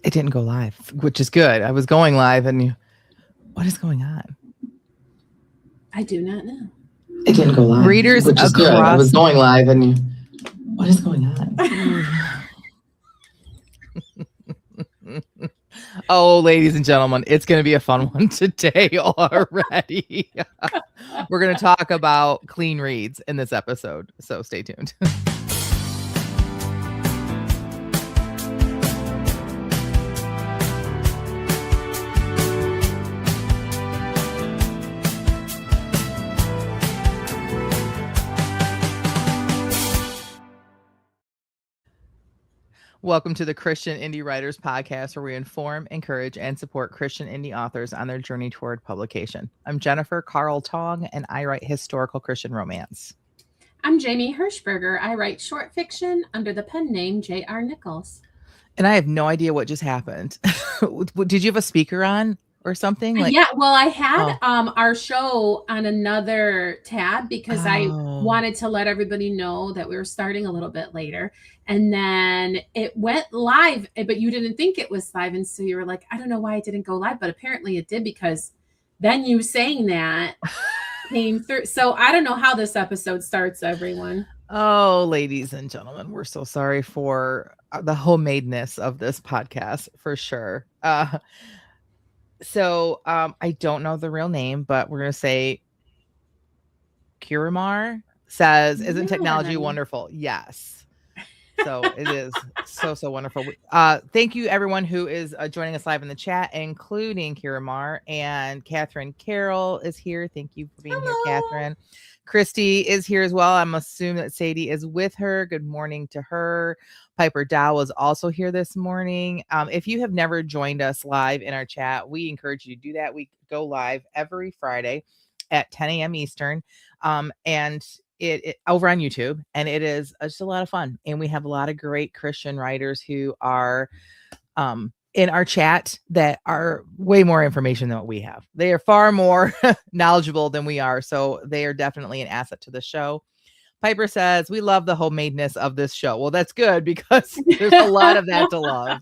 It didn't go live, which is good. I was going live and what is going on? I do not know. It didn't go live, Readers which is good. I was going live and what is going on? Oh, ladies and gentlemen, it's going to be a fun one today already. We're going to talk about clean reads in this episode, so stay tuned. Welcome to the Christian Indie Writers Podcast, where we inform, encourage, and support Christian indie authors on their journey toward publication. I'm Jennifer Carl Tong, and I write historical Christian romance. I'm Jamie Hirschberger. I write short fiction under the pen name J.R. Nichols. And I have no idea what just happened. Did you have a speaker on or something? Yeah, well, I had our show on another tab because I wanted to let everybody know that we were starting a little bit later. And then it went live, but you didn't think it was live. And so you were like, I don't know why it didn't go live, but apparently it did, because then you saying that came through. So I don't know how this episode starts, everyone. Oh, ladies and gentlemen, we're so sorry for the homemadeness of this podcast, for sure. So I don't know the real name, but we're going to say Kiramar says, isn't technology wonderful? Yes. So it is so wonderful. Thank you, everyone who is joining us live in the chat, including Kiramar, and Catherine Carroll is here. Thank you for being here, Catherine. Christy is here as well. I'm assuming that Sadie is with her. Good morning to her. Piper Dow was also here this morning. If you have never joined us live in our chat, we encourage you to do that. We go live every Friday at 10 a.m. Eastern. And it over on YouTube, and it is just a lot of fun. And we have a lot of great Christian writers who are in our chat that are way more information than what we have. They are far more knowledgeable than we are. So they are definitely an asset to the show. Piper says, we love the homemadeness of this show. Well, that's good, because there's a lot of that to love.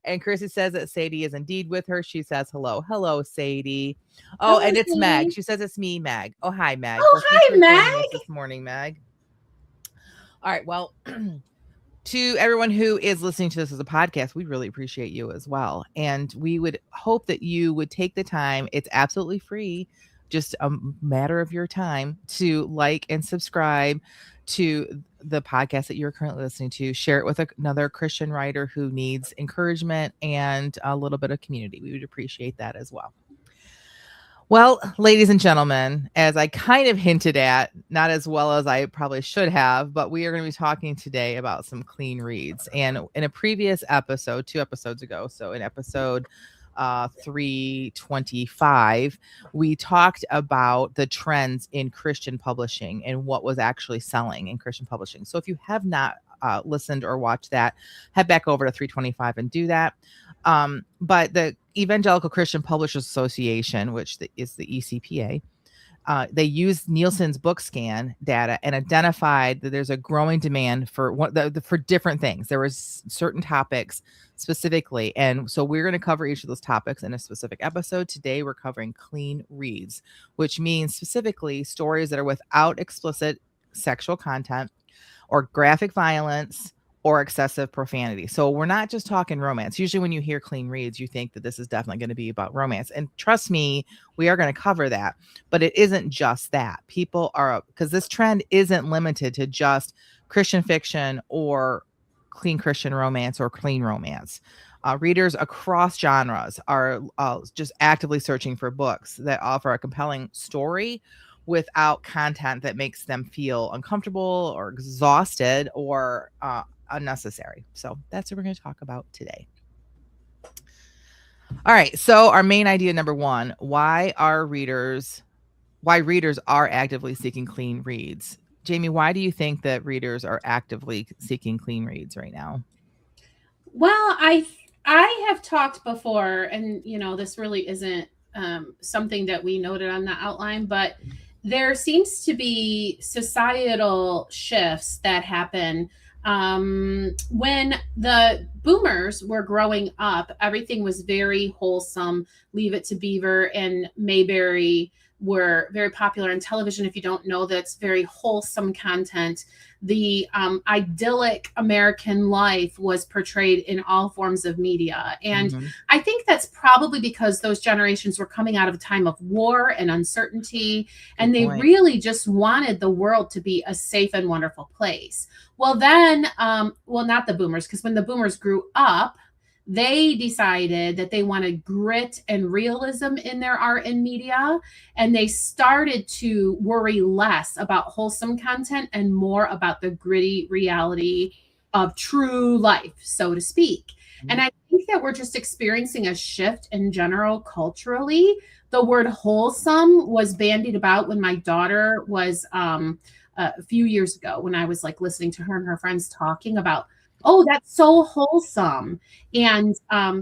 And Chrissy says that Sadie is indeed with her. She says, hello. Hello, Sadie. Oh, and it's Meg. She says it's me, Meg. Oh, hi, Meg. Oh, hi, Meg. This morning, Meg. All right. Well, to everyone who is listening to this as a podcast, we really appreciate you as well. And we would hope that you would take the time. It's absolutely free, just a matter of your time, to like and subscribe to the podcast that you're currently listening to. Share it with another Christian writer who needs encouragement and a little bit of community. We would appreciate that as well. Well, ladies and gentlemen, as I kind of hinted at, not as well as I probably should have, but we are going to be talking today about some clean reads. And in a previous episode, 2 episodes ago, so in episode 325, we talked about the trends in Christian publishing and what was actually selling in Christian publishing. So if you have not listened or watched that, head back over to 325 and do that. But the Evangelical Christian Publishers Association, which is the ECPA, they used Nielsen's book scan data and identified that there's a growing demand for for different things. There was certain topics specifically. And so we're going to cover each of those topics in a specific episode. Today, we're covering clean reads, which means specifically stories that are without explicit sexual content or graphic violence or excessive profanity. So we're not just talking romance. Usually when you hear clean reads, you think that this is definitely going to be about romance. And trust me, we are going to cover that. But it isn't just that. People are, because this trend isn't limited to just Christian fiction or clean Christian romance or clean romance. Readers across genres are just actively searching for books that offer a compelling story without content that makes them feel uncomfortable or exhausted or unnecessary. So that's what we're going to talk about today. All right. So our main idea number 1, why readers are actively seeking clean reads. Jamie, why do you think that readers are actively seeking clean reads right now? Well, I have talked before, and this really isn't something that we noted on the outline, but there seems to be societal shifts that happen when the boomers were growing up, everything was very wholesome. Leave It to Beaver and Mayberry were very popular on television. If you don't know, that's very wholesome content. The idyllic American life was portrayed in all forms of media. And Mm-hmm. I think that's probably because those generations were coming out of a time of war and uncertainty, Good and they point. really just wanted the world to be a safe and wonderful place. Well, then, well, not the boomers, because when the boomers grew up, they decided that they wanted grit and realism in their art and media. And they started to worry less about wholesome content and more about the gritty reality of true life, so to speak. And I think that we're just experiencing a shift in general culturally. The word wholesome was bandied about when my daughter was a few years ago, when I was like listening to her and her friends talking about, oh, that's so wholesome. And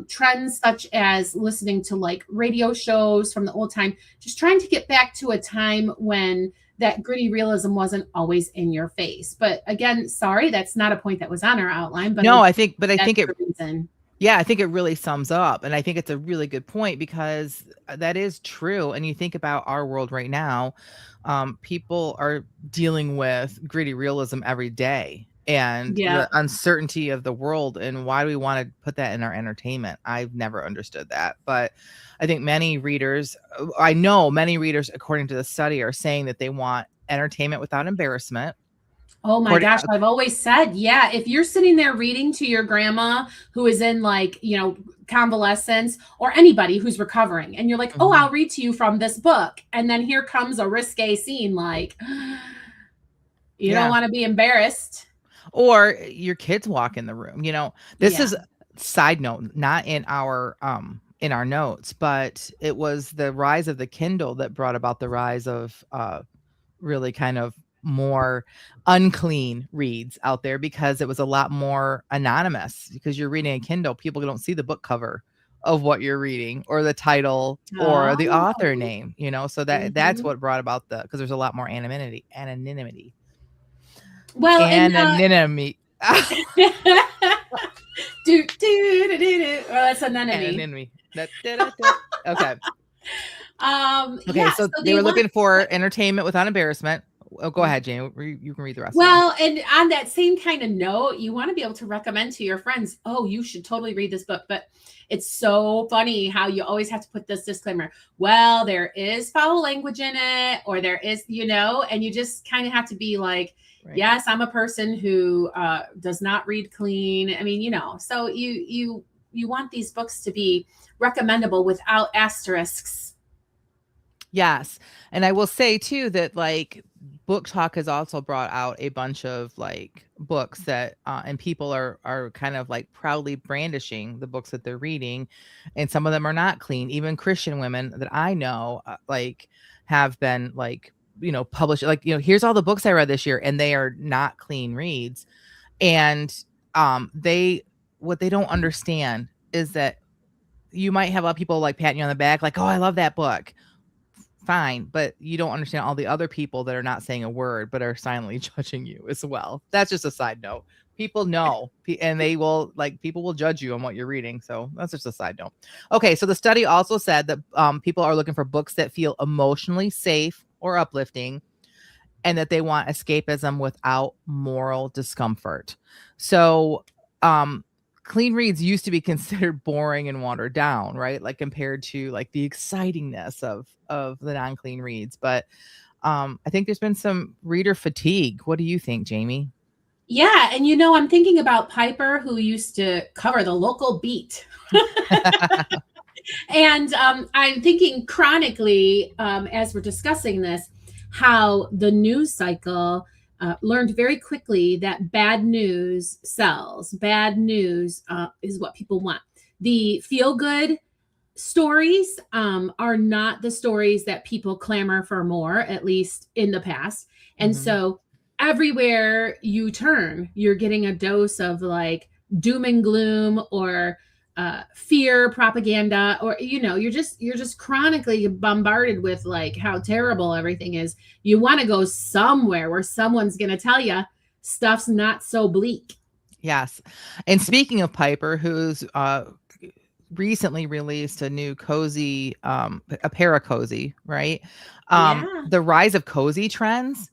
trends such as listening to like radio shows from the old time, just trying to get back to a time when that gritty realism wasn't always in your face. But again, sorry, that's not a point that was on our outline, but No, I think, but I that's think it, the reason. yeah, I think it really sums up. And I think it's a really good point because that is true. And you think about our world right now, people are dealing with gritty realism every day and Yeah. the uncertainty of the world. And why do we want to put that in our entertainment? I've never understood that. But I think many readers, I know many readers, according to the study, are saying that they want entertainment without embarrassment. Oh my According, gosh, I've always said, yeah, if you're sitting there reading to your grandma who is in like, convalescence, or anybody who's recovering, and you're like, oh, Mhm. I'll read to you from this book. And then here comes a risque scene, like, you don't Yeah. want to be embarrassed. Or your kids walk in the room, this Yeah. is side note, not in our notes, but it was the rise of the Kindle that brought about the rise of really kind of more unclean reads out there because it was a lot more anonymous because you're reading a Kindle, people don't see the book cover of what you're reading or the title or the author Oh. name, so that's Mhm. what brought about because there's a lot more anonymity Well, and anonymity. do, do, do, do, do. Well, that's an enemy. Anonymity. Da, da, da, da. Okay. Okay. Yeah, So so they they were want. looking for entertainment without embarrassment. Oh, go ahead, Jane. You can read the rest of them. Well, and on that same kind of note, you want to be able to recommend to your friends, oh, you should totally read this book. But it's so funny how you always have to put this disclaimer. Well, there is foul language in it, or there is, and you just kind of have to be like, Right. yes, I'm a person who does not read clean. I mean, so you want these books to be recommendable without asterisks. Yes. And I will say too that like book talk has also brought out a bunch of like books that and people are kind of like proudly brandishing the books that they're reading, and some of them are not clean. Even Christian women that I know like have been like published like here's all the books I read this year, and they are not clean reads. And they what they don't understand is that you might have a lot of people like patting you on the back like, oh, I love that book. Fine, but you don't understand all the other people that are not saying a word but are silently judging you as well. That's just a side note. People know, and they will like people will judge you on what you're reading. So that's just a side note. Okay, so the study also said that people are looking for books that feel emotionally safe or uplifting, and that they want escapism without moral discomfort. So, clean reads used to be considered boring and watered down, right? Like compared to like the excitingness of the non-clean reads. But I think there's been some reader fatigue. What do you think, Jamie? Yeah, and I'm thinking about Piper, who used to cover the local beat. And I'm thinking chronically, as we're discussing this, how the news cycle learned very quickly that bad news sells. Bad news is what people want. The feel good stories are not the stories that people clamor for more, at least in the past. And Mhm. so everywhere you turn, you're getting a dose of like doom and gloom, or fear propaganda, or you're just chronically bombarded with like how terrible everything is. You want to go somewhere where someone's going to tell you stuff's not so bleak. Yes. And speaking of Piper, who's recently released a new cozy, a para cozy, right? Yeah. The rise of cozy trends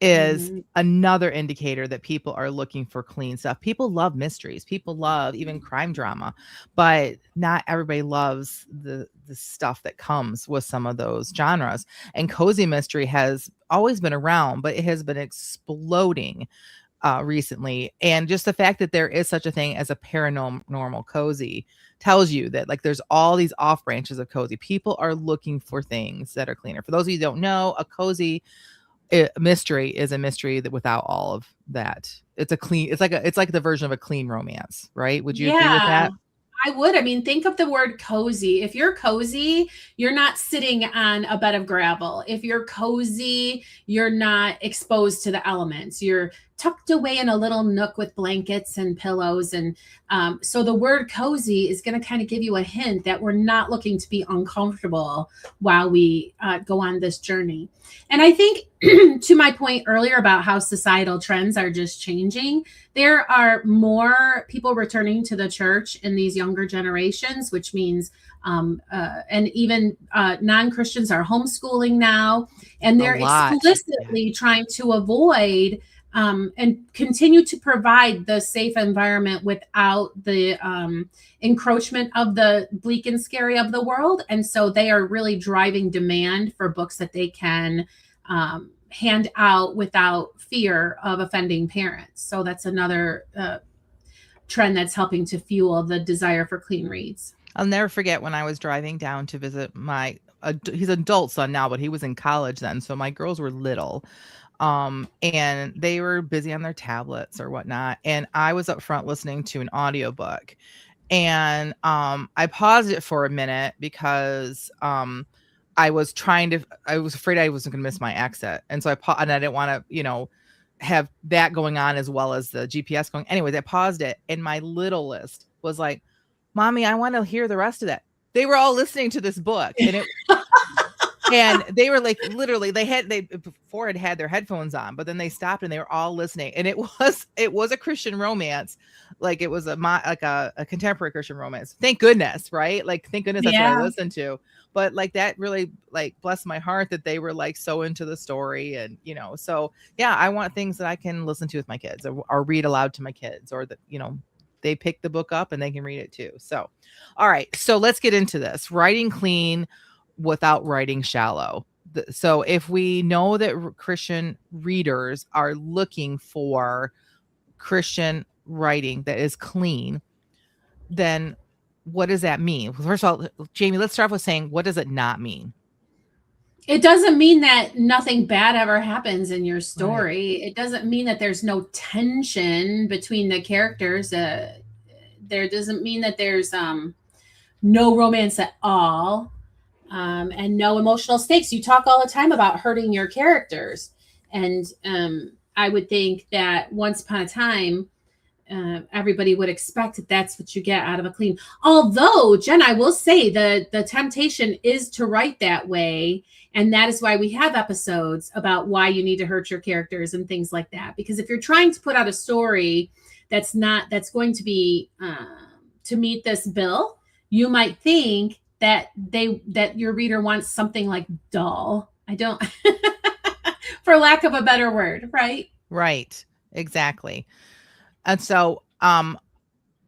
is Mhm. another indicator that people are looking for clean stuff. People love mysteries. People love even crime drama, but not everybody loves the stuff that comes with some of those genres. And cozy mystery has always been around, but it has been exploding recently. And just the fact that there is such a thing as a paranormal cozy tells you that like there's all these off branches of cozy. People are looking for things that are cleaner. For those of you who don't know, a cozy mystery is a mystery that without all of that. It's a clean, it's like the version of a clean romance, right? Would you agree with Yeah. that? I would. I mean, think of the word cozy. If you're cozy, you're not sitting on a bed of gravel. If you're cozy, you're not exposed to the elements. You're tucked away in a little nook with blankets and pillows. And so the word cozy is going to kind of give you a hint that we're not looking to be uncomfortable while we go on this journey. And I think to my point earlier about how societal trends are just changing, there are more people returning to the church in these younger generations, which means, and even non Christians are homeschooling now, and A they're lot. Yeah. explicitly trying to avoid and continue to provide the safe environment without the encroachment of the bleak and scary of the world. And so they are really driving demand for books that they can hand out without fear of offending parents. So that's another trend that's helping to fuel the desire for clean reads. I'll never forget when I was driving down to visit he's an adult son now, but he was in college then. So my girls were little. And they were busy on their tablets or whatnot. And I was up front listening to an audiobook. And I paused it for a minute because I was afraid I wasn't gonna miss my exit. And so and I didn't want to, have that going on as well as the GPS going. Anyways, I paused it and my littlest was like, Mommy, I want to hear the rest of that. They were all listening to this book and they were like literally they before had their headphones on, but then they stopped and they were all listening. And it was a Christian romance. Like it was a contemporary Christian romance. Thank goodness, right? Like thank goodness that's what I Yeah. listened to. But like that really like blessed my heart that they were like so into the story. And so yeah, I want things that I can listen to with my kids or read aloud to my kids, or that they pick the book up and they can read it too. So all right, so let's get into this. Writing clean without writing shallow. So if we know that Christian readers are looking for Christian writing that is clean, then what does that mean? First of all, Jamie, let's start with saying, what does it not mean? It doesn't mean that nothing bad ever happens in your Right. story. It doesn't mean that there's no tension between the characters. There doesn't mean that there's no romance at all, and no emotional stakes. You talk all the time about hurting your characters. And I would think that once upon a time, everybody would expect that that's what you get out of a clean. Although, Jen, I will say the temptation is to write that way, and that is why we have episodes about why you need to hurt your characters and things like that. Because if you're trying to put out a story that's going to be to meet this bill, you might think that your reader wants something like dull. I don't, for lack of a better word, right? Right. Exactly. And so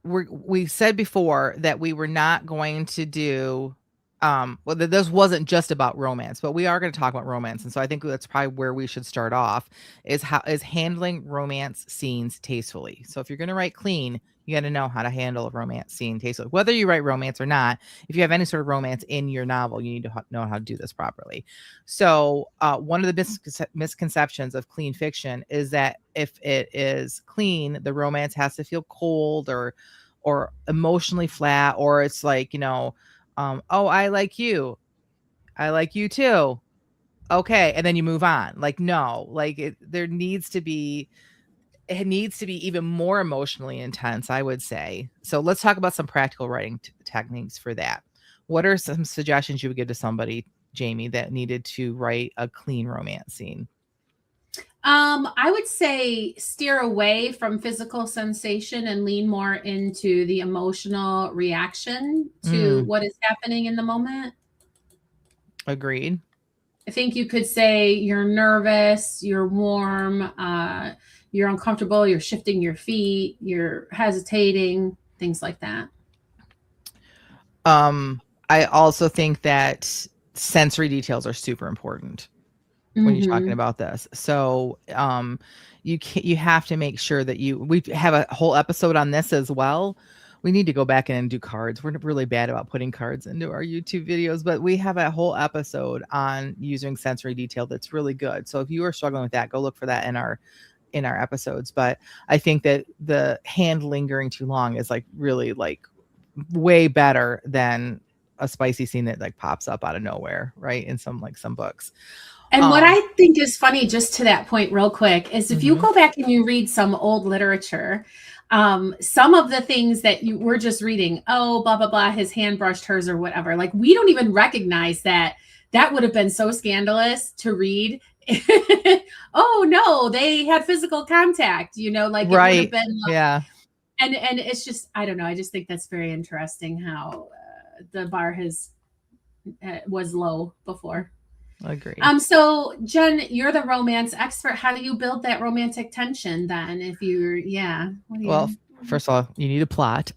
we said before that we were not going to do well, this wasn't just about romance, but we are going to talk about romance. And so I think that's probably where we should start off is handling romance scenes tastefully. So if you're going to write clean, you got to know how to handle a romance scene tastefully. Whether you write romance or not, if you have any sort of romance in your novel, you need to know how to do this properly. So one of the misconceptions of clean fiction is that if it is clean, the romance has to feel cold or emotionally flat, or it's like, oh, I like you. I like you too. Okay. And then you move on. Like, no, like it needs to be even more emotionally intense, I would say. So let's talk about some practical writing techniques for that. What are some suggestions you would give to somebody, Jamie, that needed to write a clean romance scene? I would say steer away from physical sensation and lean more into the emotional reaction to Mm, what is happening in the moment. agreed. I think you could say you're nervous, you're warm, you're uncomfortable, you're shifting your feet, you're hesitating, things like that. Um, I also think that sensory details are super important when you're talking Mm-hmm. about this. So, you have to make sure that we have a whole episode on this as well. We need to go back in and do cards. We're really bad about putting cards into our YouTube videos, but we have a whole episode on using sensory detail that's really good. So if you are struggling with that, go look for that in our episodes. But I think that the hand lingering too long is like really like way better than a spicy scene that like pops up out of nowhere, right? In some books. And what Um, I think is funny, just to that point, real quick, is if you mhm. go back and you read some old literature, some of the things that you were just reading, oh, blah, blah, blah, his hand brushed hers or whatever, like we don't even recognize that that would have been so scandalous to read. Oh, no, they had physical contact, like it would have Right. been, Yeah. and it's just, I don't know, I just think that's very interesting how the bar was low before. Agree. So Jen, you're the romance expert. How do you build that romantic tension then? If you're, yeah, what do Well, you? first of all, you need a plot.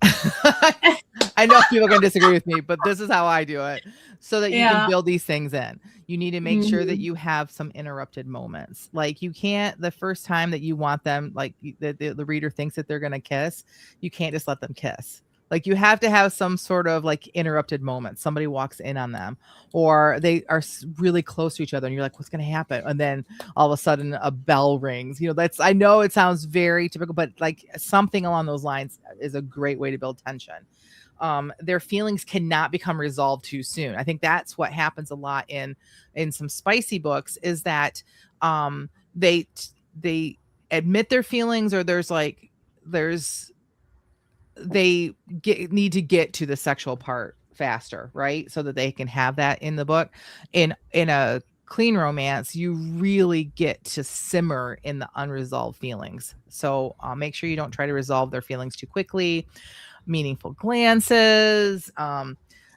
I know people are going to disagree with me, but this is how I do it so that you can Yeah. build these things in. You need to make sure that Mhm. you have some interrupted moments. Like you can't, the first time that you want them, like the reader thinks that they're going to kiss, you can't just let them kiss. Like you have to have some sort of like interrupted moment. Somebody walks in on them or they are really close to each other and you're like, what's going to happen? And then all of a sudden a bell rings. That's, I know it sounds very typical, but like something along those lines is a great way to build tension. Their feelings cannot become resolved too soon. I think that's what happens a lot in some spicy books is that they admit their feelings or there's they need to get to the sexual part faster, right? So that they can have that in the book. In a clean romance, you really get to simmer in the unresolved feelings. So make sure you don't try to resolve their feelings too quickly. Meaningful glances,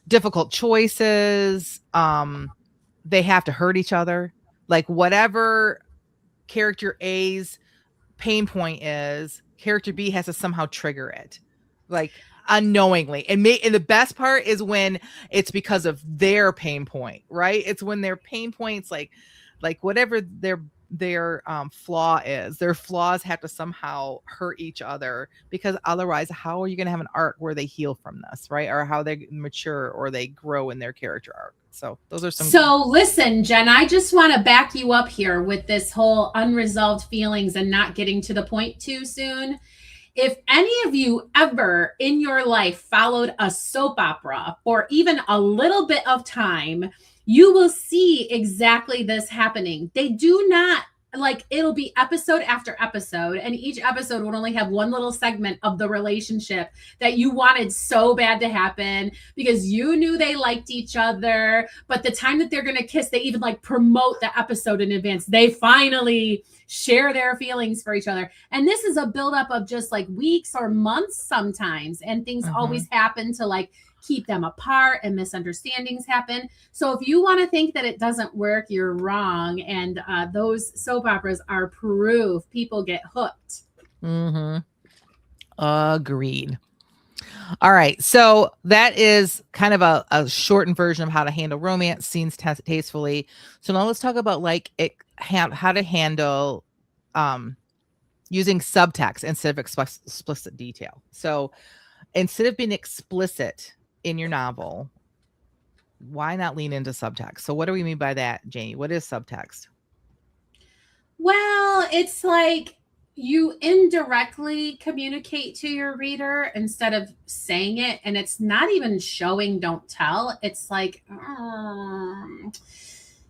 difficult choices. They have to hurt each other. Like whatever character A's pain point is, character B has to somehow trigger it, like unknowingly. And the best part is when it's because of their pain point, right? It's when their pain points, like whatever their flaw is, their flaws have to somehow hurt each other because otherwise, how are you going to have an arc where they heal from this, right? Or how they mature or they grow in their character arc. So those are some. So listen, Jen, I just want to back you up here with this whole unresolved feelings and not getting to the point too soon. If any of you ever in your life followed a soap opera for even a little bit of time, you will see exactly this happening. They do not, like, it'll be episode after episode, and each episode would only have one little segment of the relationship that you wanted so bad to happen because you knew they liked each other. But the time that they're going to kiss, they even like promote the episode in advance. They finally share their feelings for each other. And this is a buildup of just like weeks or months sometimes. And things Mhm. always happen to like keep them apart and misunderstandings happen. So if you want to think that it doesn't work, you're wrong. And those soap operas are proof people get hooked. Mhm. Agreed. All right. So that is kind of a shortened version of how to handle romance scenes tastefully. So now let's talk about like how to handle um, using subtext instead of explicit detail. So instead of being explicit in your novel, why not lean into subtext? So what do we mean by that, Janie? What is subtext? Well, it's like you indirectly communicate to your reader instead of saying it. And it's not even showing, don't tell. It's like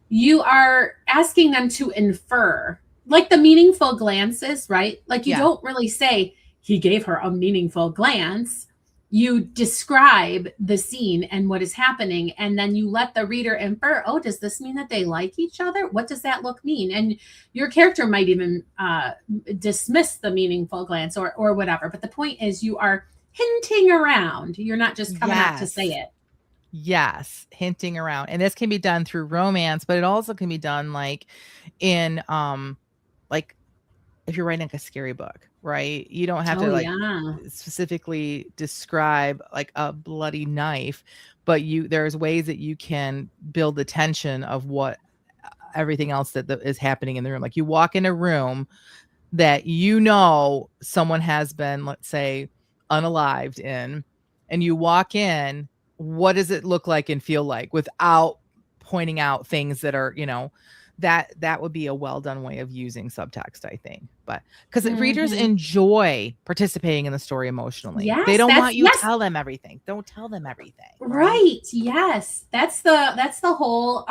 you are asking them to infer, like the meaningful glances, right? Like you Yeah. don't really say, he gave her a meaningful glance. you describe the scene and what is happening, and then you let the reader infer, oh, does this mean that they like each other? What does that look mean? And your character might even dismiss the meaningful glance or whatever, but the point is you are hinting around. You're not just coming out to say Yes. it. Yes, hinting around. And this can be done through romance, but it also can be done like in like if you're writing like a scary book, right? You don't have Oh to like yeah. specifically describe like a bloody knife, but there's ways that you can build the tension of what everything else that is happening in the room. Like you walk in a room that someone has been, let's say, unalived in, and you walk in, what does it look like and feel like without pointing out things that are, that would be a well done way of using subtext, I think. But because readers Mm-hmm. enjoy participating in the story emotionally, they Yes, don't that's want you to yes. tell them everything. Don't tell them everything, right? Right. Yes. That's the whole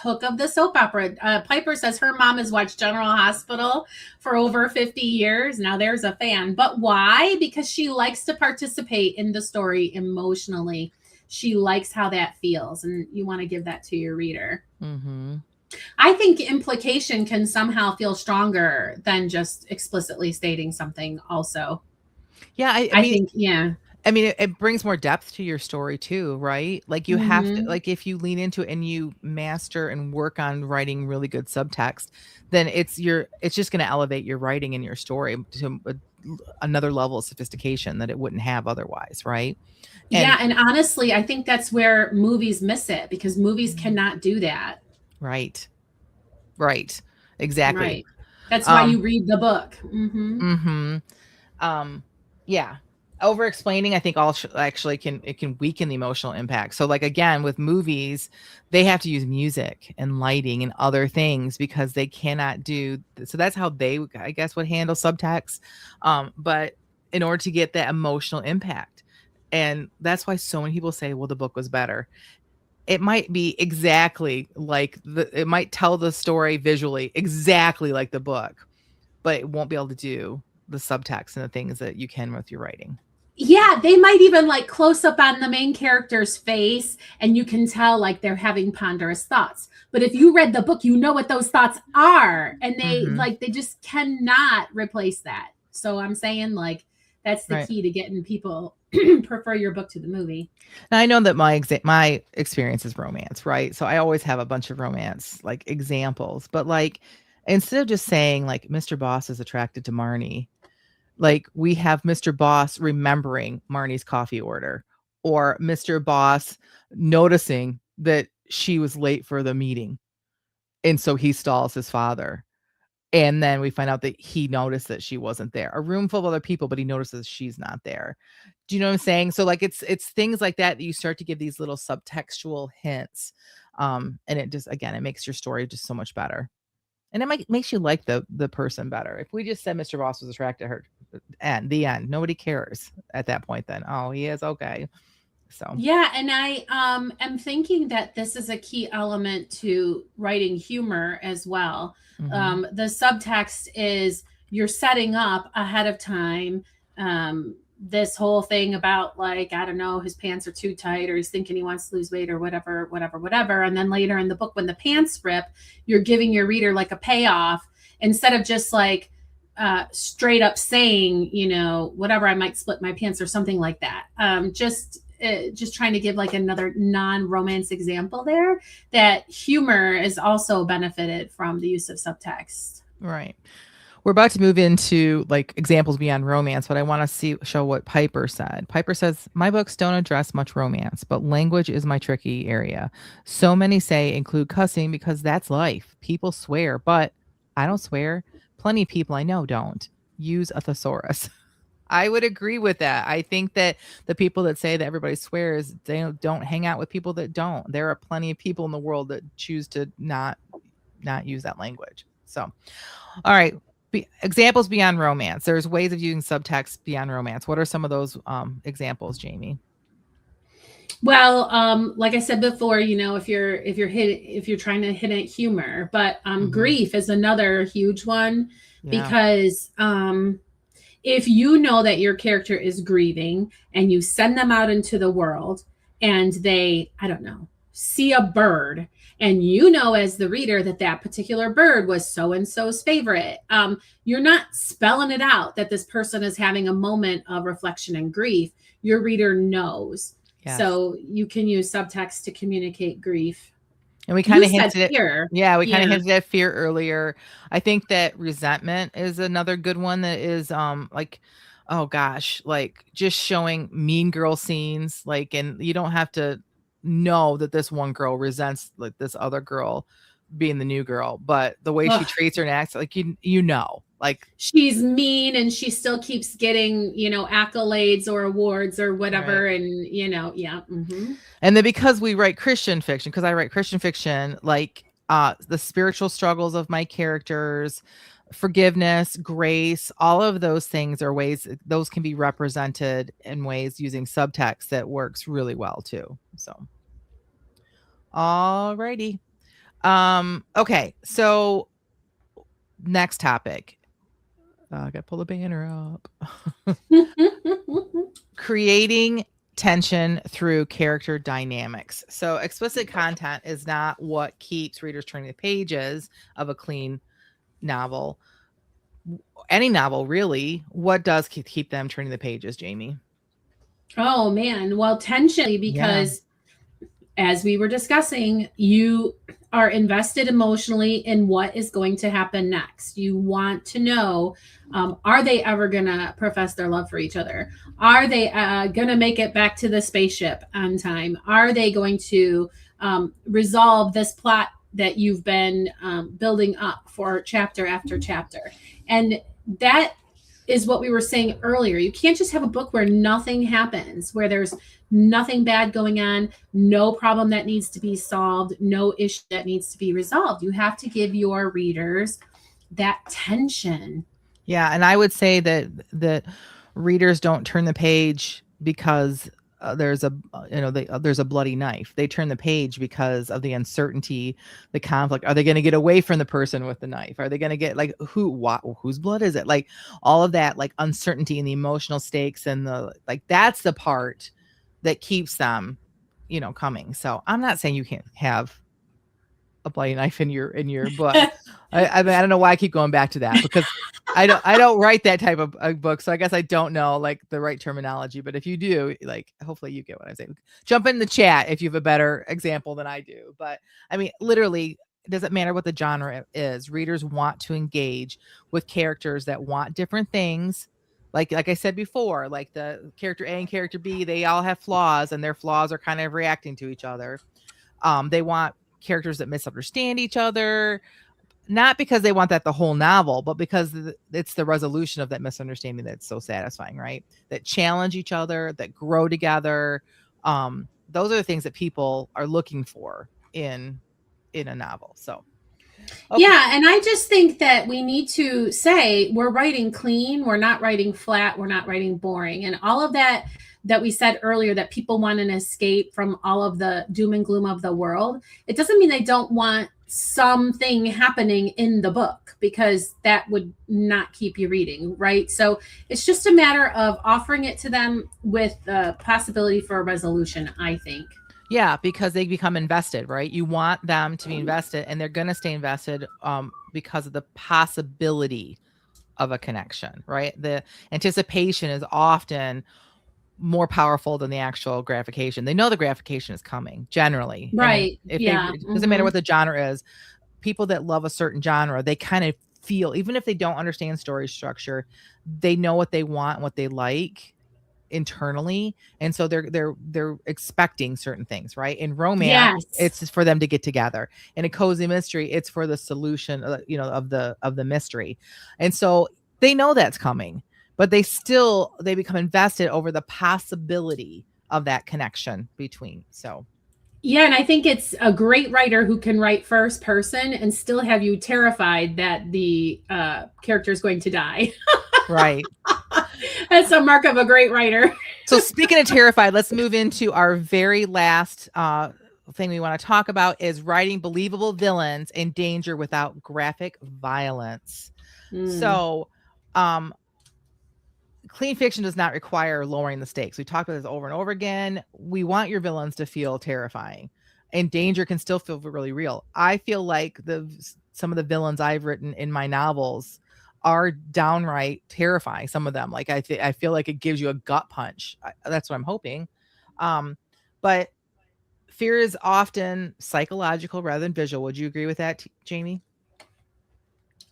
hook of the soap opera. Piper says her mom has watched General Hospital for over 50 years. Now there's a fan. But why? Because she likes to participate in the story emotionally. She likes how that feels, and you want to give that to your reader. Mm-hmm. I think implication can somehow feel stronger than just explicitly stating something also. Yeah, I think, yeah. I mean, it brings more depth to your story too, right? Like you have to, Mhm. like if you lean into it and you master and work on writing really good subtext, then it's just going to elevate your writing and your story to another level of sophistication that it wouldn't have otherwise, right? Yeah, And and honestly, I think that's where movies miss it because movies cannot do that. right, right, exactly. Right. That's why you Um, read the book. Mhm. mhm. Yeah. Over explaining, I think all actually can weaken the emotional impact. So like again with movies, they have to use music and lighting and other things because they cannot do so that's how they I guess would handle subtext. But in order to get that emotional impact. And that's why so many people say, well, the book was better. It might be exactly like it might tell the story visually exactly like the book, but it won't be able to do the subtext and the things that you can with your writing. Yeah, they might even like close up on the main character's face and you can tell like they're having ponderous thoughts. But if you read the book, you know what those thoughts are and Mhm. they just cannot replace that. So I'm saying like that's the Right. key to getting people prefer your book to the movie. Now I know that my experience is romance, right? So I always have a bunch of romance like examples, but like instead of just saying like Mr. Boss is attracted to Marnie, like we have Mr. Boss remembering Marnie's coffee order or Mr. Boss noticing that she was late for the meeting and so he stalls his father. And then we find out that he noticed that she wasn't there. A room full of other people, but he notices she's not there. Do you know what I'm saying? So like it's things like that that you start to give these little subtextual hints. And it just again, it makes your story just so much better. And makes you like the person better. If we just said Mr. Ross was attracted to her and the end, nobody cares at that point then. Oh, he is okay. So Yeah, and I am thinking that this is a key element to writing humor as well. mhm. The subtext is you're setting up ahead of time this whole thing about like I don't know his pants are too tight or he's thinking he wants to lose weight or whatever, whatever, whatever. And then later in the book, when the pants rip, you're giving your reader like a payoff instead of just like straight up saying, you know, whatever, I might split my pants or something like that. Just trying to give like another non-romance example there that humor is also benefited from the use of subtext. Right. We're about to move into like examples beyond romance, but I want to show what Piper said. Piper says, "My books don't address much romance, but language is my tricky area. So many say include cussing because that's life. People swear, but I don't swear. Plenty of people I know don't. Use a thesaurus." I would agree with that. I think that the people that say that everybody swears, they don't hang out with people that don't. There are plenty of people in the world that choose to not use that language. So, all right. Examples beyond romance. There's ways of using subtext beyond romance. What are some of those examples, Jamie? Well, like I said before, you know, if you're trying to hit at humor, but Hmm. grief is another huge one Yeah. because if you know that your character is grieving and you send them out into the world and they, I don't know, see a bird, and you know as the reader that that particular bird was so and so's favorite, you're not spelling it out that this person is having a moment of reflection and grief. Your reader knows. Yes. So you can use subtext to communicate grief. And we kind of said hinted at fear. yeah, we kind of Yeah. hinted at fear earlier. I think that resentment is another good one that is like, oh gosh, like just showing mean girl scenes, like, and you don't have to know that this one girl resents like this other girl being the new girl, but the way she Ugh. treats her and acts, like you know, like She's mean and she still keeps getting, you know, accolades or awards or whatever. right. And, you know, yeah. And then because we write Christian fiction, because I write Christian fiction, like the spiritual struggles of my characters, forgiveness, grace, all of those things are ways those can be represented in ways using subtext that works really well too. So all righty. Okay, so next topic. I gotta pull the banner up. Creating tension through character dynamics. So explicit content is not what keeps readers turning the pages of a clean novel. Any novel, really. What does keep them turning the pages, Jamie? Oh man. Well, tension, because as we were discussing, you are invested emotionally in what is going to happen next. You want to know, are they ever going to profess their love for each other? Are they going to make it back to the spaceship on time? Are they going to resolve this plot that you've been building up for chapter after chapter? And that is what we were saying earlier. You can't just have a book where nothing happens, where there's nothing bad going on, no problem that needs to be solved, no issue that needs to be resolved. You have to give your readers that tension. Yeah, and I would say that readers don't turn the page because there's a there's a bloody knife. They turn the page because of the uncertainty, the conflict. Are they going to get away from the person with the knife? Are they going to get like whose blood is it? Like all of that, like uncertainty and the emotional stakes and the like. That's the part that keeps them, coming. So I'm not saying you can't have a bloody knife in your book. I mean, I don't know why I keep going back to that because I don't write that type of book. So I guess I don't know like the right terminology, but if you do, like, hopefully you get what I'm saying. Jump in the chat if you have a better example than I do. But I mean, literally, it doesn't matter what the genre is. Readers want to engage with characters that want different things. Like I said before, like the character A and character B, they all have flaws and their flaws are kind of reacting to each other. They want characters that misunderstand each other, not because they want that the whole novel, but because it's the resolution of that misunderstanding that's so satisfying, right? That challenge each other, that grow together. Those are the things that people are looking for in a novel. So Okay. Yeah, and I just think that we need to say we're writing clean, we're not writing flat, we're not writing boring, and all of that we said earlier, that people want an escape from all of the doom and gloom of the world. It doesn't mean they don't want something happening in the book, because that would not keep you reading, right? So it's just a matter of offering it to them with the possibility for a resolution, I think. Yeah, because they become invested, right? You want them to be invested, and they're going to stay invested because of the possibility of a connection, right? The anticipation is often more powerful than the actual gratification. They know the gratification is coming generally. Right. And if Yeah. it doesn't matter what the genre is, people that love a certain genre, they kind of feel, even if they don't understand story structure, they know what they want and what they like internally, and so they're expecting certain things, right? In romance, Yes. it's for them to get together. In a cozy mystery, it's for the solution of the mystery. And so they know that's coming, but they become invested over the possibility of that connection between. So yeah, and I think it's a great writer who can write first person and still have you terrified that the character is going to die. right. That's a mark of a great writer. So speaking of terrified, let's move into our very last thing we want to talk about is writing believable villains in danger without graphic violence. So clean fiction does not require lowering the stakes. We talked about this over and over again. We want your villains to feel terrifying, and danger can still feel really real. I feel like some of the villains I've written in my novels are downright terrifying. Some of them, like I feel like it gives you a gut punch. That's what I'm hoping. But fear is often psychological rather than visual. Would you agree with that, Jamie?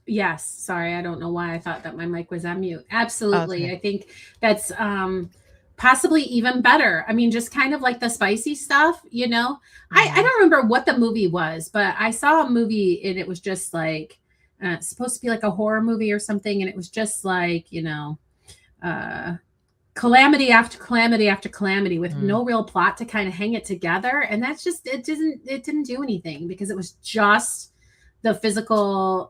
Yes. Sorry, I don't know why I thought that my mic was on mute. Oh, it's Absolutely. okay. I think that's possibly even better. I mean, just kind of like the spicy stuff, you know. I don't remember what the movie was, but I saw a movie and it was just like supposed to be like a horror movie or something, and it was just like, you know, uh calamity after calamity after calamity with no real plot to kind of hang it together. And that's just it didn't do anything because it was just the physical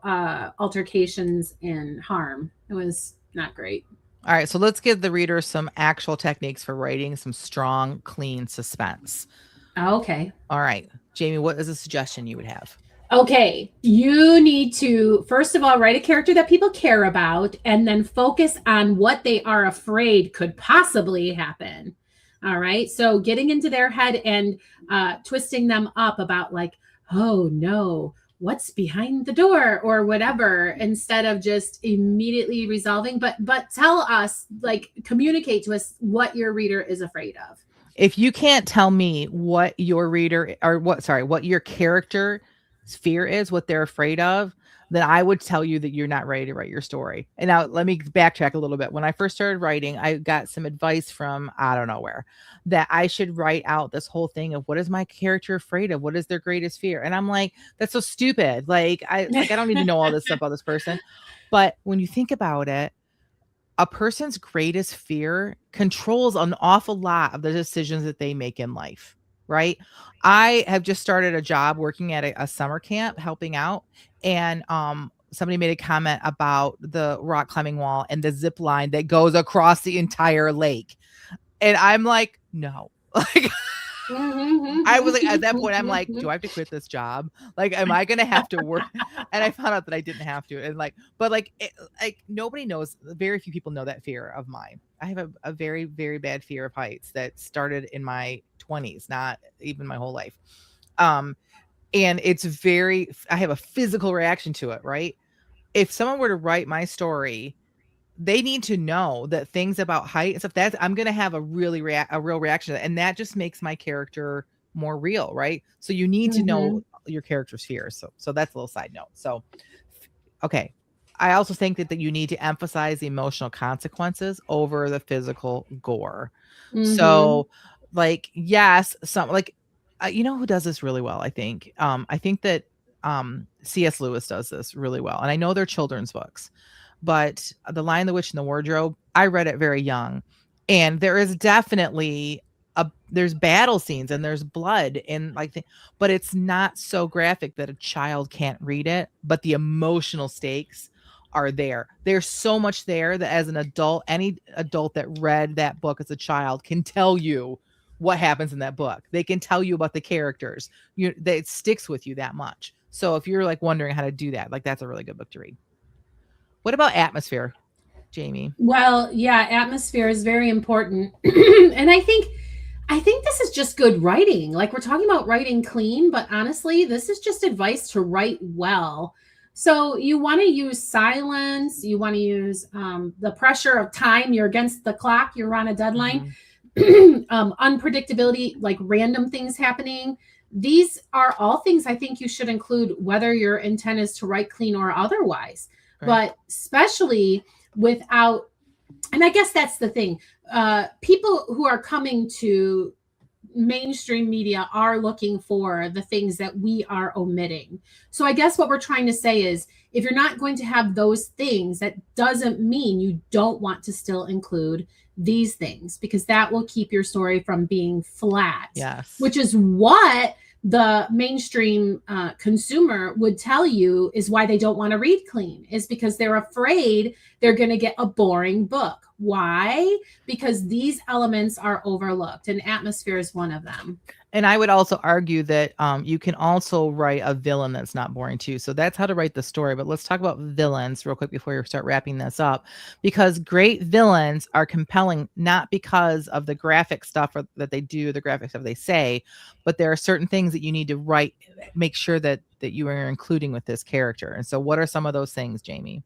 altercations and harm. It was not great. All right, so let's give the reader some actual techniques for writing some strong, clean suspense. Okay. All right, Jamie, what is a suggestion you would have? Okay, you need to first of all write a character that people care about and then focus on what they are afraid could possibly happen. All right, so getting into their head and twisting them up about like, oh no, what's behind the door or whatever, instead of just immediately resolving. But tell us, like, communicate to us what your reader is afraid of. If you can't tell me what your reader or what your character fear is, what they're afraid of, then I would tell you that you're not ready to write your story. And now let me backtrack a little bit. When I first started writing, I got some advice from I don't know where that I should write out this whole thing of what is my character afraid of? What is their greatest fear? And I'm like, that's so stupid. I don't need to know all this stuff about this person. But when you think about it, a person's greatest fear controls an awful lot of the decisions that they make in life, right? I have just started a job working at a summer camp helping out, and somebody made a comment about the rock climbing wall and the zip line that goes across the entire lake. And I'm like, no. Like I was like, at that point, I'm like, do I have to quit this job? Like, am I gonna have to work? And I found out that I didn't have to. And like nobody knows. Very few people know that fear of mine. I have a very, very bad fear of heights that started in my 20s, not even my whole life. And I have a physical reaction to it. Right? If someone were to write my story, they need to know that things about height and stuff that I'm going to have a real reaction to that. And that just makes my character more real. Right. So you need to know your character's fears. So that's a little side note. So, okay. I also think that you need to emphasize the emotional consequences over the physical gore. So like, yes, you know who does this really well? I think that C.S. Lewis does this really well. And I know they're children's books. But The Lion, the Witch, and the Wardrobe, I read it very young. And there is definitely there's battle scenes and there's blood and but it's not so graphic that a child can't read it. But the emotional stakes are there. There's so much there that as an adult, any adult that read that book as a child can tell you what happens in that book. They can tell you about the characters. That it sticks with you that much. So if you're like wondering how to do that, like that's a really good book to read. What about atmosphere, Jamie? Well, yeah, atmosphere is very important. And I think this is just good writing. Like, we're talking about writing clean, but honestly, this is just advice to write well. So you want to use silence. You want to use the pressure of time. You're against the clock. You're on a deadline. Unpredictability, like random things happening. These are all things I think you should include, whether your intent is to write clean or otherwise. Right. But especially without, and I guess that's the thing, people who are coming to mainstream media are looking for the things that we are omitting. So I guess what we're trying to say is, if you're not going to have those things, that doesn't mean you don't want to still include these things, because that will keep your story from being flat. Yes. Which is what the mainstream consumer would tell you is why they don't want to read clean, is because they're afraid they're going to get a boring book. Why? Because these elements are overlooked, and atmosphere is one of them. And I would also argue that you can also write a villain that's not boring too. So that's how to write the story. But let's talk about villains real quick before we start wrapping this up, because great villains are compelling not because of the graphic stuff that they do, the graphic stuff they say, but there are certain things that you need to write, make sure that you are including with this character. And so, what are some of those things, Jamie?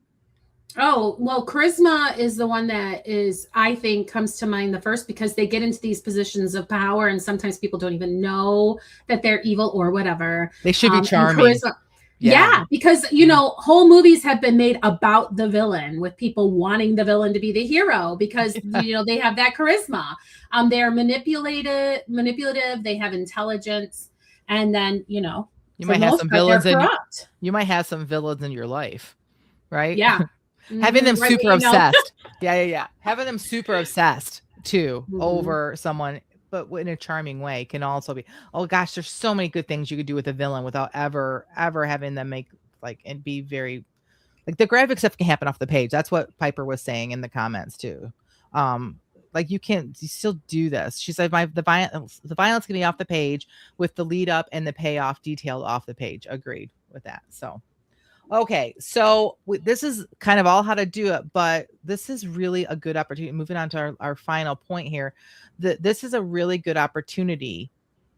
Oh, well, charisma is the one that is, I think, comes to mind the first because they get into these positions of power, and sometimes people don't even know that they're evil or whatever. They should be And charming. charisma, Yeah. yeah, because, you know, whole movies have been made about the villain with people wanting the villain to be the hero because, you know, they have that charisma. They're manipulative, they have intelligence, and then, you know, You for might the have most some part, they're villains in corrupt. you might have some villains in your life, right? Yeah. Having them Right, super you know. obsessed. Yeah. Having them super obsessed too Mhm. over someone, but in a charming way can also be, oh gosh, there's so many good things you could do with a villain without ever having them make like and be very like the graphic stuff can happen off the page. That's what Piper was saying in the comments too. Um, like you still do this. She said the violence can be off the page with the lead up and the payoff detailed off the page. Agreed with that. So okay, so this is kind of all how to do it, but this is really a good opportunity. Moving on to our final point here, this is a really good opportunity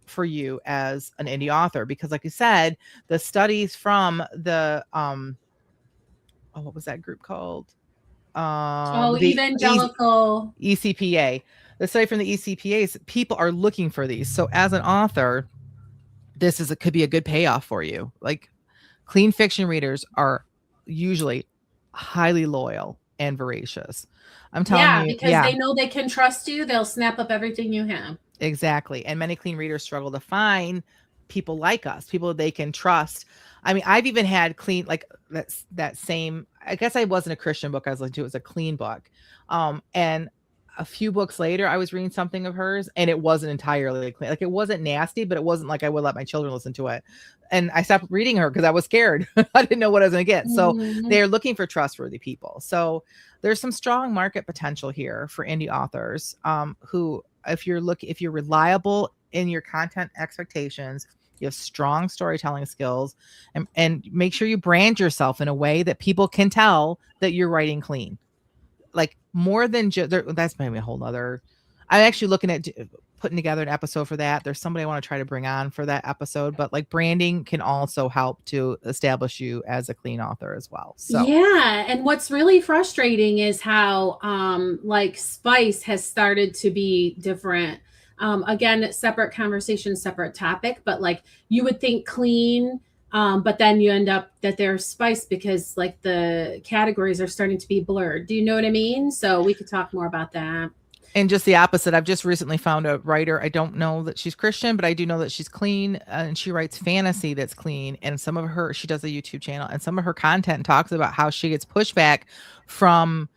for you as an indie author because, like you said, the studies from the what was that group called? Oh, The evangelical. ECPA. The study from the ECPA's people are looking for these. So as an author, could be a good payoff for you. Like clean fiction readers are usually highly loyal and voracious. I'm telling Yeah, you, because yeah, they know they can trust you. They'll snap up everything you have. exactly. And many clean readers struggle to find people like us, people they can trust. I mean, I've even had clean like that same. I guess I wasn't a Christian book I was listening to. It was a clean book, and a few books later, I was reading something of hers, and it wasn't entirely clean. Like it wasn't nasty, but it wasn't like I would let my children listen to it. And I stopped reading her because I was scared. I didn't know what I was going to get. So Mhm. they're looking for trustworthy people. So there's some strong market potential here for indie authors who if you're reliable in your content expectations, you have strong storytelling skills, and make sure you brand yourself in a way that people can tell that you're writing clean. Like more than just that's maybe a whole nother. I'm actually looking at putting together an episode for that. There's somebody I want to try to bring on for that episode, but like branding can also help to establish you as a clean author as well. So Yeah, and what's really frustrating is how like spice has started to be different. Again, separate conversation, separate topic, but like you would think clean, but then you end up that there's spice because like the categories are starting to be blurred. Do you know what I mean? So we could talk more about that. and just the opposite. I've just recently found a writer. I don't know that she's Christian, but I do know that she's clean and she writes fantasy that's clean. And some of her, she does a YouTube channel, and some of her content talks about how she gets pushback from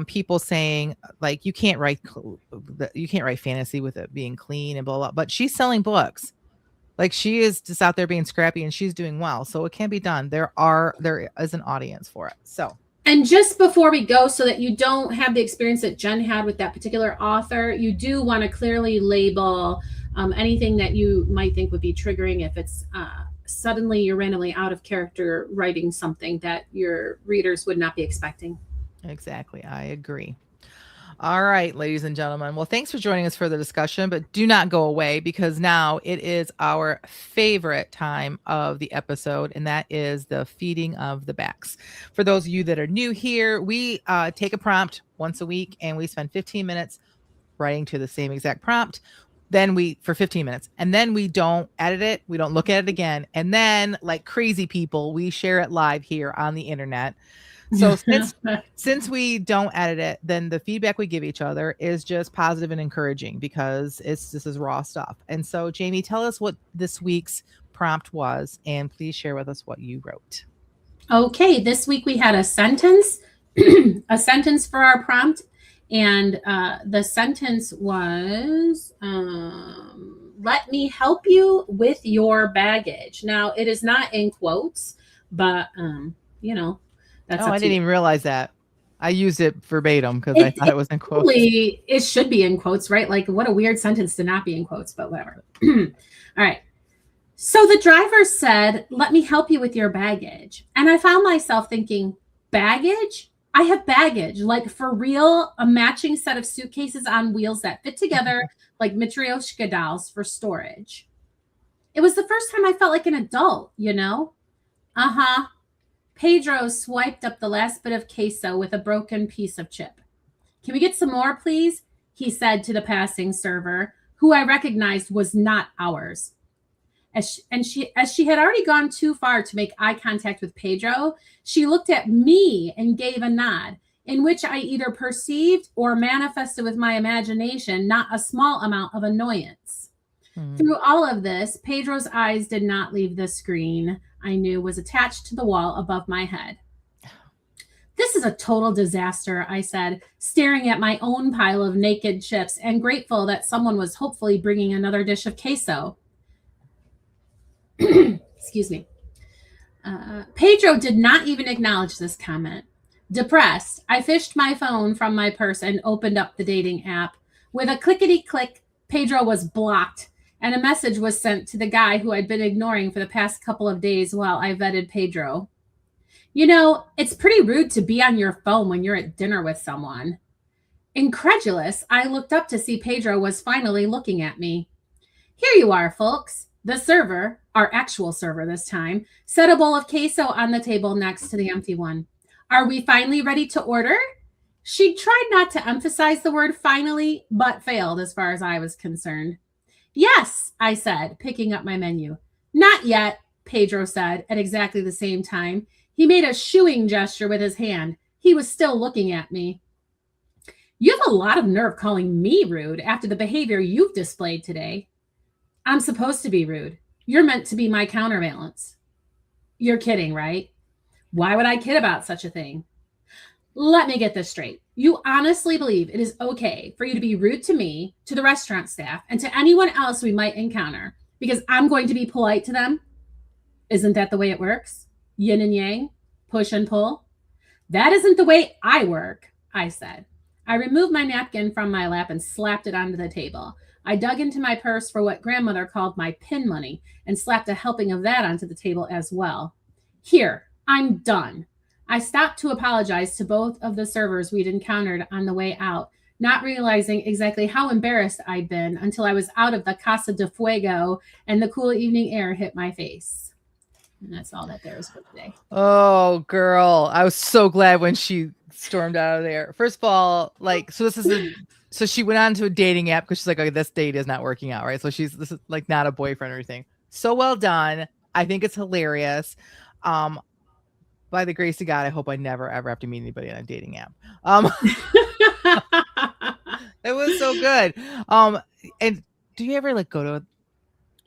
people saying like you can't write fantasy with it being clean and blah blah. But she's selling books. Like she is just out there being scrappy and she's doing well. So it can be done. There is an audience for it. So And just before we go, so that you don't have the experience that Jen had with that particular author, you do want to clearly label anything that you might think would be triggering if it's suddenly you're randomly out of character writing something that your readers would not be expecting. exactly. I agree. All right, ladies and gentlemen. Well, thanks for joining us for the discussion, but do not go away because now it is our favorite time of the episode, and that is the feeding of the backs. For those of you that are new here, we take a prompt once a week and we spend 15 minutes writing to the same exact prompt. Then for 15 minutes, and then we don't edit it. We don't look at it again. And then, like crazy people, we share it live here on the internet. So since we don't edit it, then the feedback we give each other is just positive and encouraging because this is raw stuff. And so, Jamie, tell us what this week's prompt was, and please share with us what you wrote. Okay, this week we had a sentence, a sentence for our prompt, and the sentence was, "Let me help you with your baggage." Now, it is not in quotes, but you know, that's Oh, up I to didn't you. even realize that. I used it verbatim because I It, thought it it was in quotes. totally, it should be in quotes, right? Like, what a weird sentence to not be in quotes, but whatever. All right. So the driver said, "Let me help you with your baggage." And I found myself thinking, baggage? I have baggage, like for real, a matching set of suitcases on wheels that fit together like Matryoshka dolls for storage. It was the first time I felt like an adult, you know? Uh huh. Pedro swiped up the last bit of queso with a broken piece of chip. "Can we get some more, please?" he said to the passing server, who I recognized was not ours. As she had already gone too far to make eye contact with Pedro, she looked at me and gave a nod, in which I either perceived or manifested with my imagination not a small amount of annoyance. Through all of this, Pedro's eyes did not leave the screen I knew was attached to the wall above my head. "This is a total disaster," I said, staring at my own pile of naked chips and grateful that someone was hopefully bringing another dish of queso. Excuse me. Pedro did not even acknowledge this comment. Depressed, I fished my phone from my purse and opened up the dating app. With a clickety click, Pedro was blocked, and a message was sent to the guy who I'd been ignoring for the past couple of days while I vetted Pedro. "You know, it's pretty rude to be on your phone when you're at dinner with someone." Incredulous, I looked up to see Pedro was finally looking at me. "Here you are, folks." The server, our actual server this time, set a bowl of queso on the table next to the empty one. "Are we finally ready to order?" She tried not to emphasize the word finally, but failed as far as I was concerned. "Yes," I said, picking up my menu. "Not yet," Pedro said at exactly the same time. He made a shooing gesture with his hand. He was still looking at me. "You have a lot of nerve calling me rude after the behavior you've displayed today." "I'm supposed to be rude. You're meant to be my counterbalance." "You're kidding, right?" "Why would I kid about such a thing?" "Let me get this straight. You honestly believe it is okay for you to be rude to me, to the restaurant staff, and to anyone else we might encounter because I'm going to be polite to them? Isn't that the way it works? Yin and yang? Push and pull?" "That isn't the way I work," I said. I removed my napkin from my lap and slapped it onto the table. I dug into my purse for what grandmother called my pin money and slapped a helping of that onto the table as well. "Here, I'm done." I stopped to apologize to both of the servers we'd encountered on the way out, not realizing exactly how embarrassed I'd been until I was out of the Casa de Fuego and the cool evening air hit my face. And that's all that there is for today. Oh, girl. I was so glad when she stormed out of there. First of all, like, so she went on to a dating app because she's like, okay, this date is not working out, right? So this is like not a boyfriend or anything. So well done. I think it's hilarious. By the grace of God, I hope I never ever have to meet anybody on a dating app. It was so good. And do you ever like go to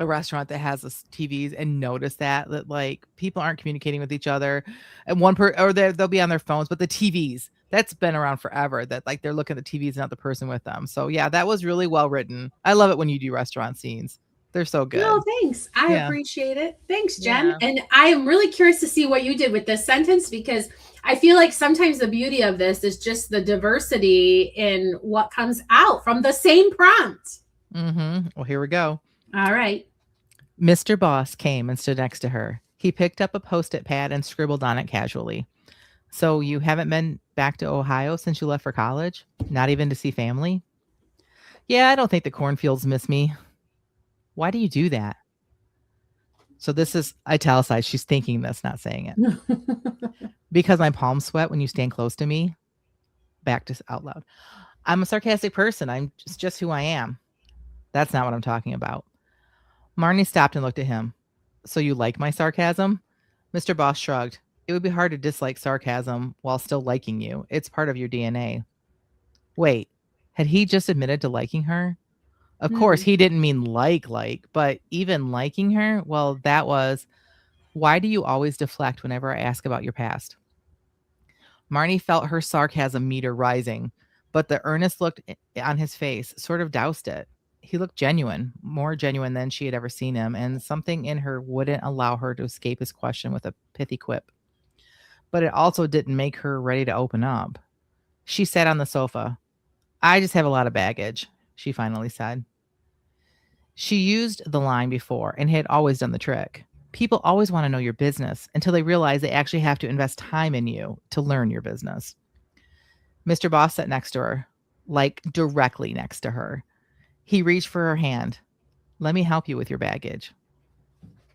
a restaurant that has this TVs and notice that like people aren't communicating with each other, and or they'll be on their phones, but the TVs, that's been around forever, that like they're looking at the TVs, not the person with them. So yeah, that was really well written. I love it when you do restaurant scenes. They're so No, good. thanks. I Yeah. appreciate it. Thanks, Jen. Yeah. And I am really curious to see what you did with this sentence because I feel like sometimes the beauty of this is just the diversity in what comes out from the same prompt. Well, here we go. All right. Mr. Boss came and stood next to her. He picked up a post-it pad and scribbled on it casually. "So you haven't been back to Ohio since you left for college? Not even to see family?" "Yeah, I don't think the cornfields miss me." "Why do you do that?" So this is italicized. She's thinking this, not saying it. "Because my palms sweat when you stand close to me." Back to out loud. "I'm a sarcastic person. I'm just who I am." "That's not what I'm talking about." Marnie stopped and looked at him. "So you like my sarcasm?" Mr. Boss shrugged. "It would be hard to dislike sarcasm while still liking you. It's part of your DNA. Wait, had he just admitted to liking her? Of course, Hmm. he didn't mean like, but even liking her, well, that was, "Why do you always deflect whenever I ask about your past?" Marnie felt her sarcasm meter rising, but the earnest look on his face sort of doused it. He looked genuine, more genuine than she had ever seen him, and something in her wouldn't allow her to escape his question with a pithy quip. But it also didn't make her ready to open up. She sat on the sofa. I just have a lot of baggage, she finally said. She used the line before and had always done the trick. People always want to know your business until they realize they actually have to invest time in you to learn your business. Mr. Boss sat next to her, like directly next to her. He reached for her hand. Let me help you with your baggage.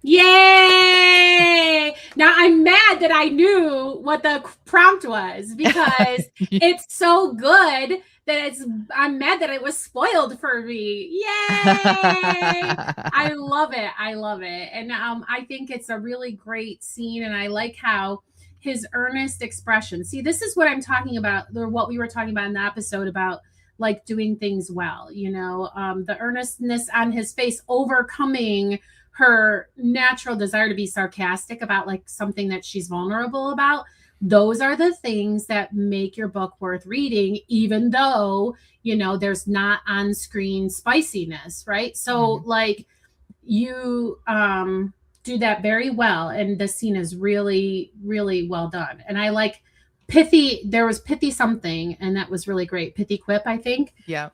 Yay! Now I'm mad that I knew what the prompt was because it's so good that I'm mad that it was spoiled for me. Yay! I love it. I love it. And I think it's a really great scene, and I like how his earnest expression. See, this is what I'm talking about, or what we were talking about in the episode about like doing things well, the earnestness on his face overcoming her natural desire to be sarcastic about like something that she's vulnerable about. Those are the things that make your book worth reading, even though there's not on-screen spiciness, right? So like you do that very well, and the scene is really, really well done. And I like pithy. There was pithy something, and that was really great. Pithy quip, I think. Yeah.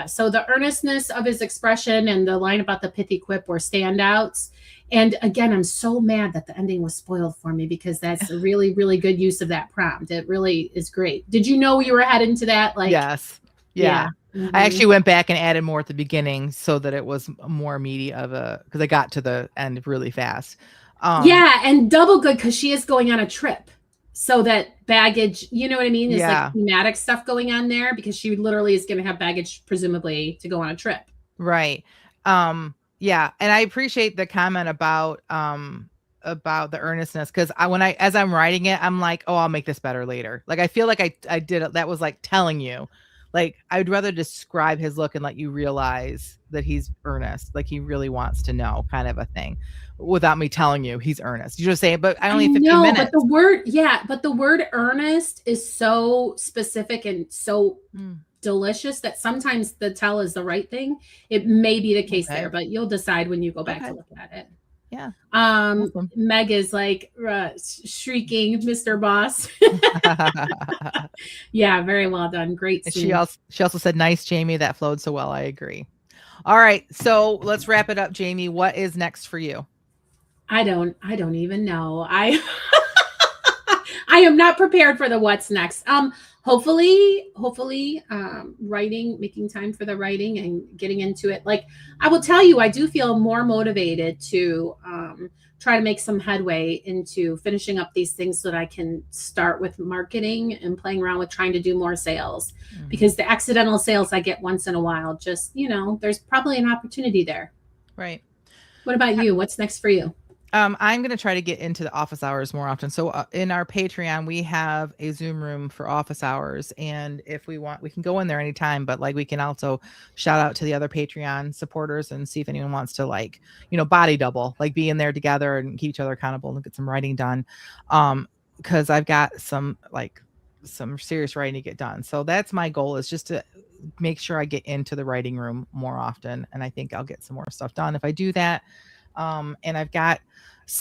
So the earnestness of his expression and the line about the pithy quip were standouts. And again, I'm so mad that the ending was spoiled for me because that's a really, really good use of that prompt. It really is great. Did you know you were heading to that? Like, yes. Yeah. I actually went back and added more at the beginning so that it was more meaty because I got to the end really fast. Yeah, and double good because she is going on a trip. So that baggage, you know what I mean? Is like thematic stuff going on there because she literally is going to have baggage, presumably, to go on a trip. Right. Yeah. And I appreciate the comment about the earnestness, because as I'm writing it, I'm like, oh, I'll make this better later. Like I feel like I did it. That was like telling you. Like I'd rather describe his look and let you realize that he's earnest, like he really wants to know, kind of a thing, without me telling you he's earnest. You just say, but I only have 15 minutes. But the word earnest is so specific and so delicious that sometimes the tell is the right thing. It may be the case there, but you'll decide when you go back to look at it. Yeah. Awesome. Meg is like shrieking, Mr. Boss. Yeah, very well done. Great scene. She also said, nice, Jamie. That flowed so well. I agree. All right. So let's wrap it up, Jamie. What is next for you? I don't even know. I am not prepared for the what's next. Hopefully, writing, making time for the writing and getting into it. Like I will tell you, I do feel more motivated to try to make some headway into finishing up these things so that I can start with marketing and playing around with trying to do more sales, because the accidental sales I get once in a while, just, there's probably an opportunity there. Right. What about you? What's next for you? I'm going to try to get into the office hours more often. So in our Patreon, we have a Zoom room for office hours. And if we want, we can go in there anytime, but like we can also shout out to the other Patreon supporters and see if anyone wants to like, body double, like be in there together and keep each other accountable and get some writing done. Cause I've got some serious writing to get done. So that's my goal, is just to make sure I get into the writing room more often. And I think I'll get some more stuff done if I do that. And I've got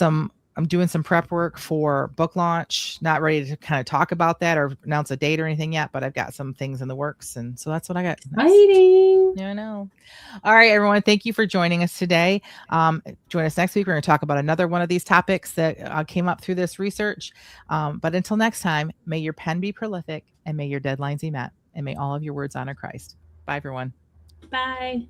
I'm doing some prep work for book launch. Not ready to kind of talk about that or announce a date or anything yet, but I've got some things in the works. And so that's what I got. Exciting. Yeah, I know. All right, everyone. Thank you for joining us today. Join us next week. We're going to talk about another one of these topics that came up through this research. But until next time, may your pen be prolific and may your deadlines be met, and may all of your words honor Christ. Bye, everyone. Bye.